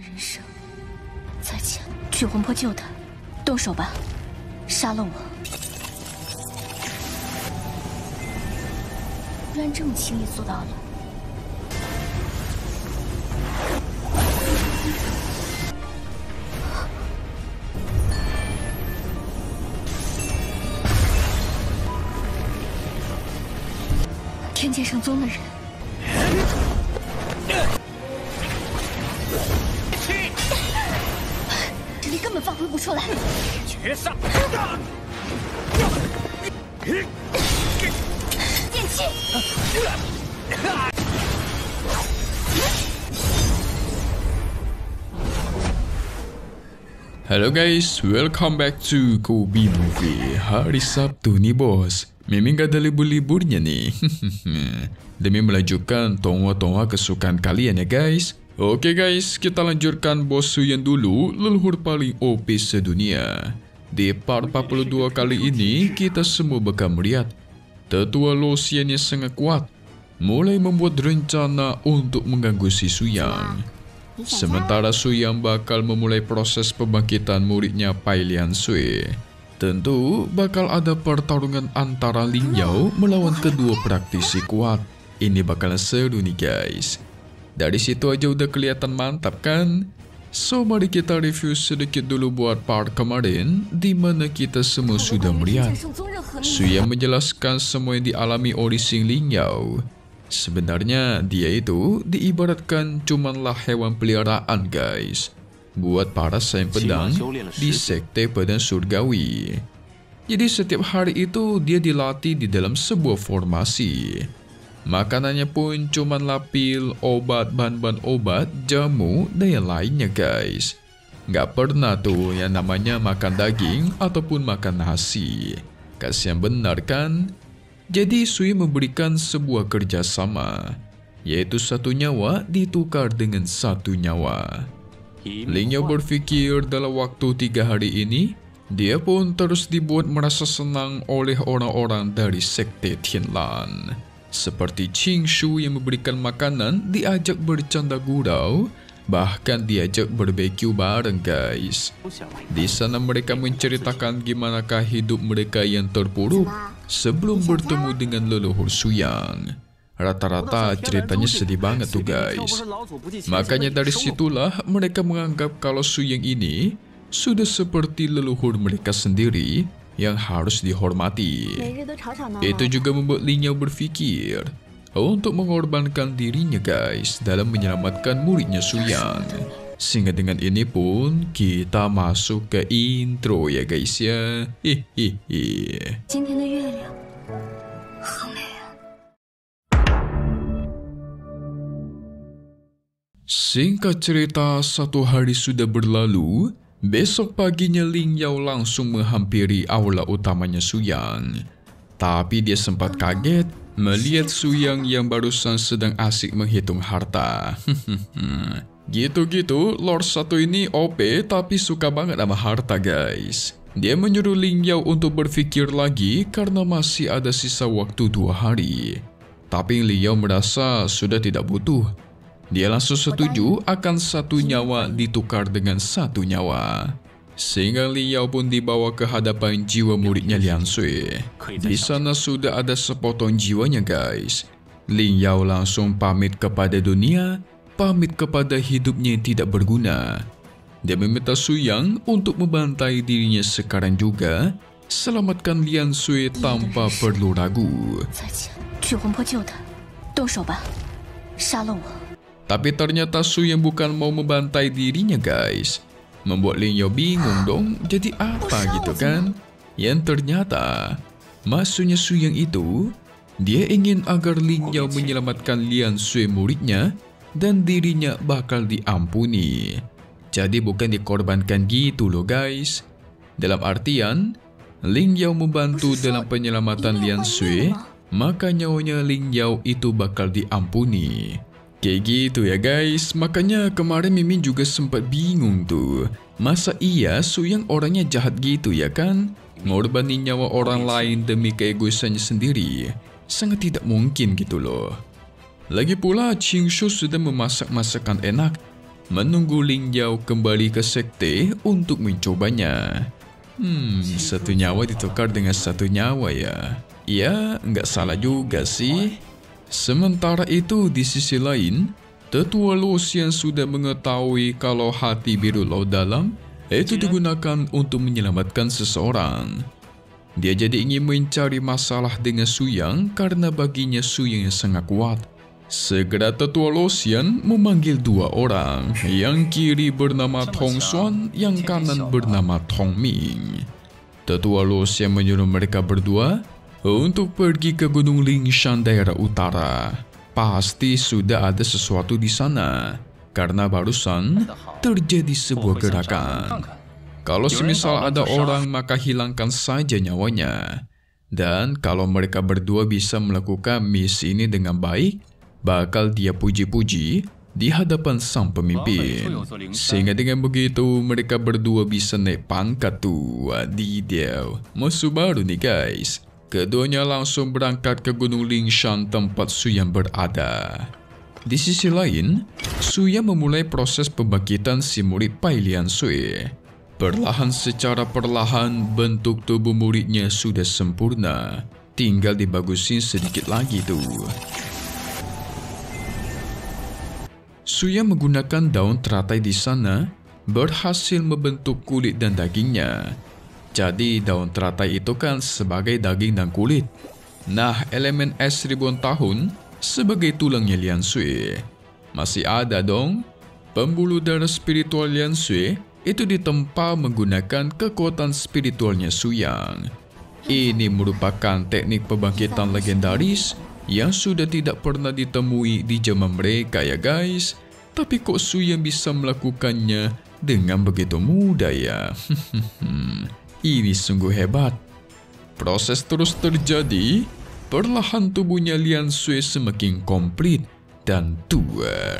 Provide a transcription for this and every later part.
人生，再见！去魂魄救他，动手吧，杀了我！居然这么轻易做到了。 天界圣宗的人，实力根本发挥不出来。绝杀！剑气！ Halo guys, welcome back to Kobe Movie. Hari Sabtu nih bos, Mimin gak ada libur-liburnya nih. Demi melanjutkan tonga-tonga kesukaan kalian ya guys. Oke guys, kita lanjutkan bos Suyan dulu, leluhur paling OP sedunia. Di part 42 kali ini, kita semua bakal melihat tetua Losian yang sangat kuat mulai membuat rencana untuk mengganggu si Suyang. Sementara Suyang bakal memulai proses pembangkitan muridnya Pai Lian Sui. Tentu bakal ada pertarungan antara Ling Yao melawan kedua praktisi kuat. Ini bakalan seru nih guys. Dari situ aja udah kelihatan mantap kan? So mari kita review sedikit dulu buat part kemarin, di mana kita semua sudah melihat Suyang menjelaskan semua yang dialami oleh si Ling Yao. Sebenarnya dia itu diibaratkan cumanlah hewan peliharaan guys, buat para saing pedang di sekte pedang surgawi. Jadi setiap hari itu dia dilatih di dalam sebuah formasi. Makanannya pun cumanlah pil, obat, bahan-bahan obat, jamu, dan yang lainnya guys. Gak pernah tuh yang namanya makan daging ataupun makan nasi. Kasihan benar kan? Jadi Sui memberikan sebuah kerjasama, yaitu satu nyawa ditukar dengan satu nyawa. Ling Yao berpikir dalam waktu 3 hari ini, dia pun terus dibuat merasa senang oleh orang-orang dari sekte Tianlan. Seperti Qing Shu yang memberikan makanan, diajak bercanda gurau, bahkan diajak barbeque bareng guys. Di sana mereka menceritakan gimanakah hidup mereka yang terpuruk sebelum bertemu dengan leluhur Suyang. Rata-rata ceritanya sedih banget tuh guys. Makanya dari situlah mereka menganggap kalau Suyang ini sudah seperti leluhur mereka sendiri yang harus dihormati. Itu juga membuat Ling Yao berpikir untuk mengorbankan dirinya guys dalam menyelamatkan muridnya Suyang. Sehingga dengan ini pun kita masuk ke intro ya guys ya. Singkat cerita, satu hari sudah berlalu. Besok paginya Ling Yao langsung menghampiri aula utamanya Suyang. Tapi dia sempat kaget melihat Suyang yang barusan sedang asik menghitung harta. Gitu-gitu, Lord satu ini OP tapi suka banget sama harta guys. Dia menyuruh Ling Yao untuk berpikir lagi karena masih ada sisa waktu 2 hari. Tapi Ling Yao merasa sudah tidak butuh. Dia langsung setuju akan satu nyawa ditukar dengan satu nyawa. Sehingga Ling Yao pun dibawa ke hadapan jiwa muridnya Lian Sui. Di sana sudah ada sepotong jiwanya guys. Ling Yao langsung pamit kepada dunia, pamit kepada hidupnya yang tidak berguna. Dia meminta Suyang untuk membantai dirinya sekarang juga, selamatkan Lian Sui tanpa perlu ragu. Tapi ternyata Suyang bukan mau membantai dirinya guys. Membuat Ling Yao bingung dong, jadi apa gitu kan? Yang ternyata maksudnya Suyang itu, dia ingin agar Ling Yao menyelamatkan Lian Sui muridnya dan dirinya bakal diampuni. Jadi bukan dikorbankan gitu loh guys. Dalam artian, Ling Yao membantu dalam penyelamatan Lian Sui, maka nyawanya Ling Yao itu bakal diampuni. Kayak gitu ya guys, makanya kemarin Mimin juga sempat bingung tuh. Masa iya Suyang orangnya jahat gitu ya kan? Ngorbanin nyawa orang lain demi keegoisannya sendiri. Sangat tidak mungkin gitu loh. Lagi pula Qing Shu sudah memasak masakan enak. menunggu Ling Yao kembali ke sekte untuk mencobanya. Satu nyawa ditukar dengan satu nyawa ya. Ya, nggak salah juga sih. Sementara itu di sisi lain, Tetua Lucian sudah mengetahui kalau hati biru laut dalam itu digunakan untuk menyelamatkan seseorang. Dia jadi ingin mencari masalah dengan Suyang karena baginya Suyang yang sangat kuat. Segera Tetua Lucian memanggil dua orang, yang kiri bernama Tong Xuan, yang kanan bernama Tong Ming. Tetua Lucian menyuruh mereka berdua untuk pergi ke Gunung Lingshan daerah utara. Pasti sudah ada sesuatu di sana, karena barusan terjadi sebuah gerakan. Kalau semisal ada orang, maka hilangkan saja nyawanya. Dan kalau mereka berdua bisa melakukan misi ini dengan baik, bakal dia puji-puji di hadapan sang pemimpin. Sehingga dengan begitu, mereka berdua bisa naik pangkat tuh. Wadidaw, musuh baru nih guys. Keduanya langsung berangkat ke Gunung Lingshan tempat Suyang berada. Di sisi lain, Suyang memulai proses pembangkitan si murid Pai Lian Sui. Secara perlahan, bentuk tubuh muridnya sudah sempurna. Tinggal dibagusin sedikit lagi tuh. Suyang menggunakan daun teratai di sana, berhasil membentuk kulit dan dagingnya. Jadi daun teratai itu kan sebagai daging dan kulit. Nah, elemen es ribuan tahun sebagai tulangnya Lian Sui. Masih ada dong. Pembuluh darah spiritual Lian Sui itu ditempa menggunakan kekuatan spiritualnya Suyang. Ini merupakan teknik pembangkitan legendaris yang sudah tidak pernah ditemui di zaman mereka ya guys. Tapi kok Suyang bisa melakukannya dengan begitu mudah ya? Ini sungguh hebat. Proses terus terjadi. Perlahan tubuhnya Lian Sui semakin komplit dan tua.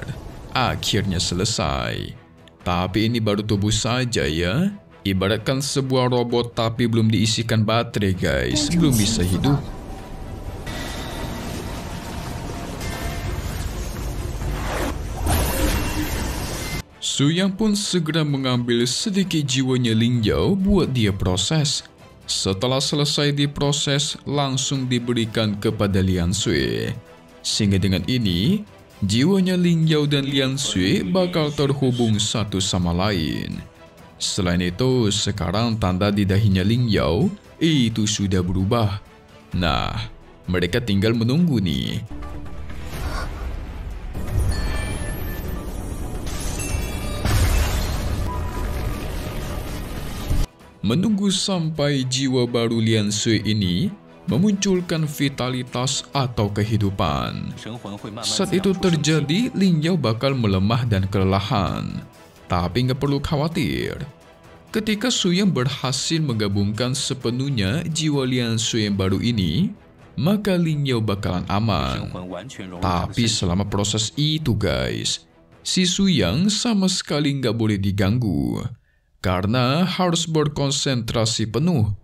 Akhirnya selesai. Tapi ini baru tubuh saja ya. Ibaratkan sebuah robot tapi belum diisikan baterai guys. Belum bisa hidup. Suyang pun segera mengambil sedikit jiwanya Ling Yao buat dia proses. Setelah selesai diproses, langsung diberikan kepada Lian Sui. Sehingga dengan ini, jiwanya Ling Yao dan Lian Sui bakal terhubung satu sama lain. Selain itu, sekarang tanda di dahinya Ling Yao itu sudah berubah. Nah, mereka tinggal menunggu nih. Menunggu sampai jiwa baru Lian Sui ini memunculkan vitalitas atau kehidupan. Saat itu terjadi, Ling Yao bakal melemah dan kelelahan. Tapi nggak perlu khawatir. Ketika Suyang berhasil menggabungkan sepenuhnya jiwa Lian Sui yang baru ini, maka Ling Yao bakalan aman. Tapi selama proses itu guys, si Suyang sama sekali nggak boleh diganggu. Karena harus berkonsentrasi penuh.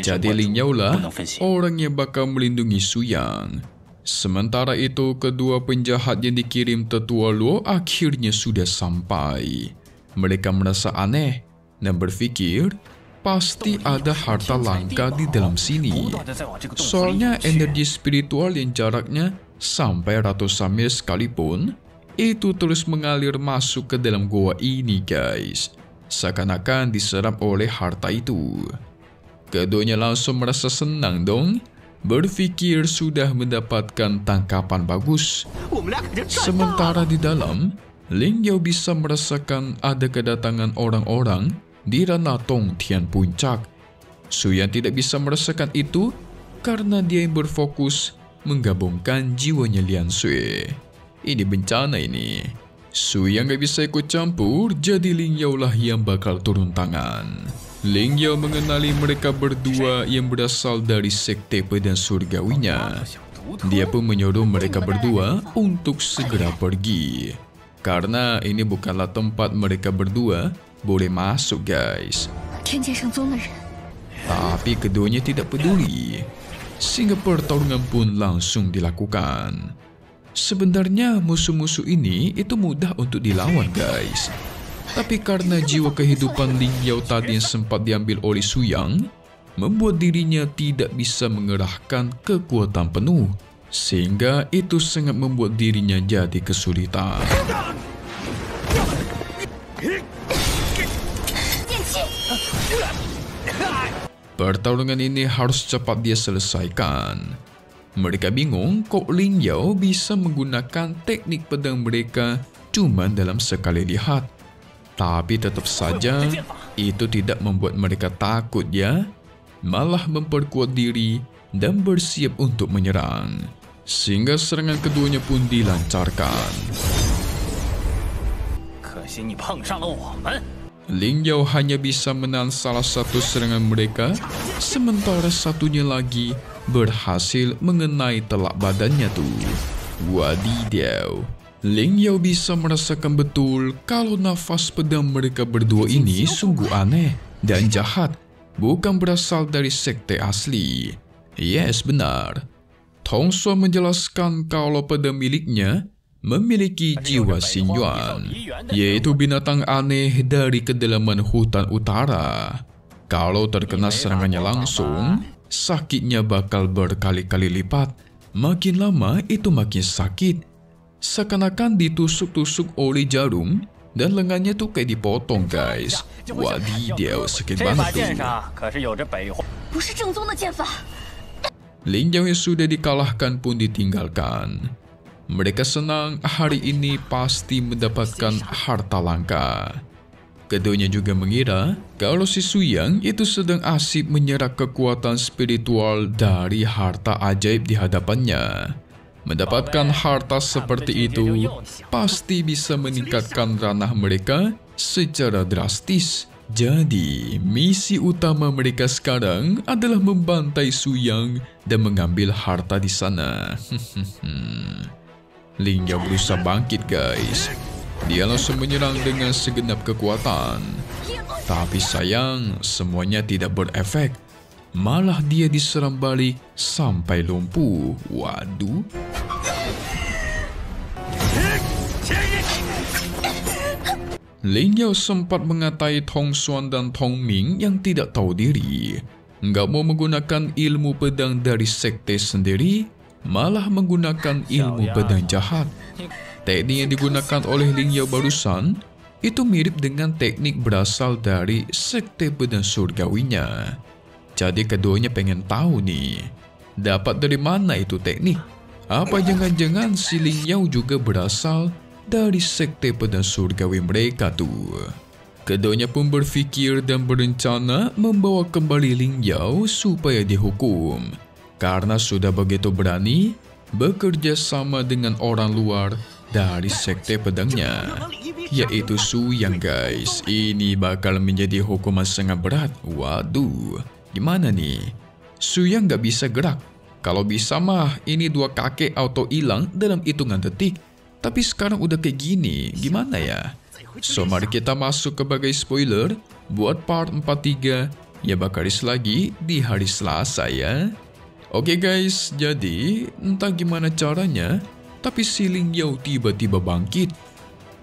Jadi Ling Yao lah orang yang bakal melindungi Suyang. Sementara itu, kedua penjahat yang dikirim Tetua Luo akhirnya sudah sampai. Mereka merasa aneh dan berpikir pasti ada harta langka di dalam sini. Soalnya energi spiritual yang jaraknya sampai ratusan mil sekalipun itu terus mengalir masuk ke dalam goa ini guys. Seakan-akan diserap oleh harta itu. Keduanya langsung merasa senang dong. Berpikir sudah mendapatkan tangkapan bagus. Sementara di dalam, Ling Yao bisa merasakan ada kedatangan orang-orang di ranah Tong Tian Puncak. Suyang tidak bisa merasakan itu karena dia yang berfokus menggabungkan jiwanya Lian Sui. Ini bencana ini. Suyang gak bisa ikut campur, jadi Ling Yao lah yang bakal turun tangan. Ling Yao mengenali mereka berdua yang berasal dari sekte pedang surgawinya. Dia pun menyuruh mereka berdua untuk segera pergi. Karena ini bukanlah tempat mereka berdua boleh masuk guys. Tapi keduanya tidak peduli. Sehingga pertarungan pun langsung dilakukan. Sebenarnya musuh-musuh ini itu mudah untuk dilawan guys. Tapi karena jiwa kehidupan Ling Yao tadi yang sempat diambil oleh Su Yang, membuat dirinya tidak bisa mengerahkan kekuatan penuh. Sehingga itu sangat membuat dirinya jadi kesulitan. Pertarungan ini harus cepat dia selesaikan. Mereka bingung kok Ling Yao bisa menggunakan teknik pedang mereka cuma dalam sekali lihat. Tapi tetap saja itu tidak membuat mereka takut ya. Malah memperkuat diri dan bersiap untuk menyerang. Sehingga serangan keduanya pun dilancarkan. Ling Yao hanya bisa menahan salah satu serangan mereka, sementara satunya lagi berhasil mengenai telak badannya tuh. Wadidaw. Ling Yao bisa merasakan betul kalau nafas pedang mereka berdua ini sungguh aneh dan jahat. Bukan berasal dari sekte asli. Yes, benar. Tong Xuan menjelaskan kalau pedang miliknya memiliki jiwa Xingyuan, yaitu binatang aneh dari kedalaman hutan utara. Kalau terkena serangannya langsung, sakitnya bakal berkali-kali lipat. Makin lama itu makin sakit. Seakan-akan ditusuk-tusuk oleh jarum dan lengannya tuh kayak dipotong guys. Wadidaw, sakit banget tuh. Ling Yao yang sudah dikalahkan pun ditinggalkan. Mereka senang hari ini pasti mendapatkan harta langka. Keduanya juga mengira kalau si Su Yang itu sedang asik menyerap kekuatan spiritual dari harta ajaib di hadapannya. Mendapatkan harta seperti itu pasti bisa meningkatkan ranah mereka secara drastis. Jadi, misi utama mereka sekarang adalah membantai Su Yang dan mengambil harta di sana. Ling Yao berusaha bangkit guys. Dia langsung menyerang dengan segenap kekuatan. Tapi sayang, semuanya tidak berefek. Malah dia diserang balik sampai lumpuh. Waduh. Ling Yao sempat mengatai Tong Xuan dan Tong Ming yang tidak tahu diri. Nggak mau menggunakan ilmu pedang dari sekte sendiri, malah menggunakan ilmu pedang jahat. Teknik yang digunakan oleh Ling Yao barusan itu mirip dengan teknik berasal dari sekte pedang surgawinya. Jadi keduanya pengen tahu nih, dapat dari mana itu teknik? Apa jangan-jangan si Ling Yao juga berasal dari sekte pedang surgawi mereka tuh? Keduanya pun berfikir dan berencana membawa kembali Ling Yao supaya dihukum. Karena sudah begitu berani bekerja sama dengan orang luar dari sekte pedangnya, yaitu Su Yang guys. Ini bakal menjadi hukuman sangat berat. Waduh, gimana nih? Su Yang gak bisa gerak. Kalau bisa mah ini dua kakek auto hilang dalam hitungan detik. Tapi sekarang udah kayak gini, gimana ya? So mari kita masuk ke bagai spoiler buat part 43 ya bakal rilis lagi di hari Selasa ya. Oke guys, jadi entah gimana caranya, tapi si Ling Yao tiba-tiba bangkit.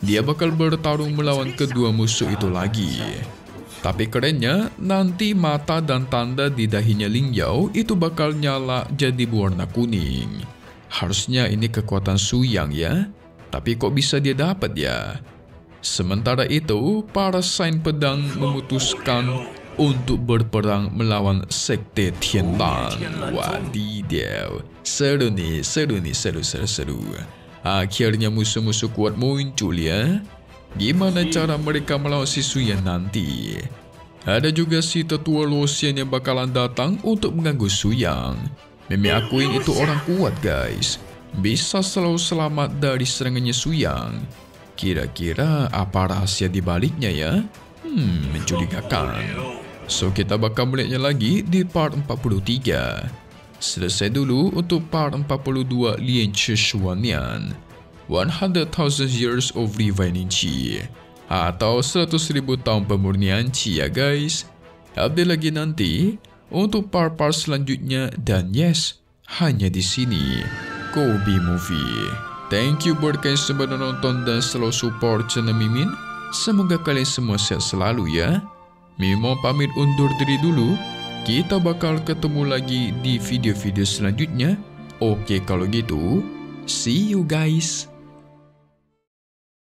Dia bakal bertarung melawan kedua musuh itu lagi. Tapi kerennya, nanti mata dan tanda di dahinya Ling Yao itu bakal nyala jadi berwarna kuning. Harusnya ini kekuatan Su Yang ya, tapi kok bisa dia dapat ya? Sementara itu, para saint pedang memutuskan untuk berperang melawan sekte Tianlang. Wadidaw, seru nih, seru. Akhirnya musuh-musuh kuat muncul ya. Gimana cara mereka melawan si Su Yang nanti? Ada juga si tetua Luoxian yang bakalan datang untuk mengganggu Su Yang. Meme akuin itu orang kuat guys, bisa selalu selamat dari serangannya Su Yang. Kira-kira apa rahasia di baliknya ya? Mencurigakan. So kita bakal melihatnya lagi di part 43. Selesai dulu untuk part 42 Lian Shishuanian, 100,000 Years of Revining Qi, atau 100.000 tahun pemurnian Qi ya guys. Update lagi nanti untuk part-part selanjutnya, dan yes, hanya di sini Kobe Movie. Thank you buat kalian semua yang nonton dan selalu support channel Mimin. Semoga kalian semua sehat selalu ya. Mimin mau pamit undur diri dulu. Kita bakal ketemu lagi di video-video selanjutnya. Oke kalau gitu, see you guys.